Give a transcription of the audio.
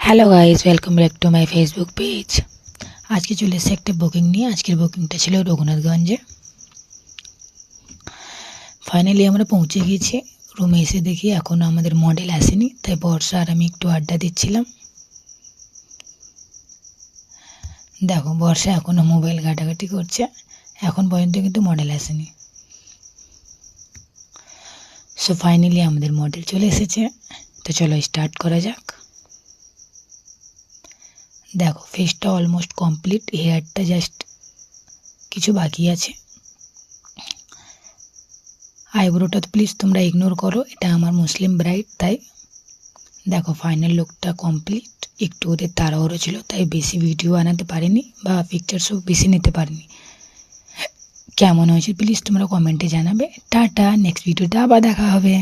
Hello guys, welcome back to my Facebook page. আজকে চলে এসেছে একটা বুকিং নিয়ে। আজকের বুকিংটা ছিল রঘুনাথগঞ্জে। ফাইনালি আমরা পৌঁছে গিয়েছি। রুমে এসে দেখি এখনও আমাদের মডেল আসেনি, তাই বর্ষা আর আমি একটু আড্ডা দিচ্ছিলাম। দেখো, বর্ষা এখনও মোবাইল ঘাটাঘাটি করছে, এখন পর্যন্ত কিন্তু মডেল আসেনি। সো ফাইনালি আমাদের মডেল চলে এসেছে, তো চলো স্টার্ট করা যাক। দেখো, ফেসটা অলমোস্ট কমপ্লিট, হেয়ারটা জাস্ট কিছু বাকি আছে। আইব্রোটা তো প্লিজ তোমরা ইগনোর করো, এটা আমার মুসলিম ব্রাইড, তাই দেখো ফাইনাল লুকটা কমপ্লিট। একটু ওদের তাড়াহুড়ো ছিল, তাই বেশি ভিডিও বানাতে পারিনি বা পিকচারসও বেশি নিতে পারিনি। কেমন হয়েছে প্লিজ তোমরা কমেন্টে জানাবে। টাটা, নেক্সট ভিডিওতে আবার দেখা হবে।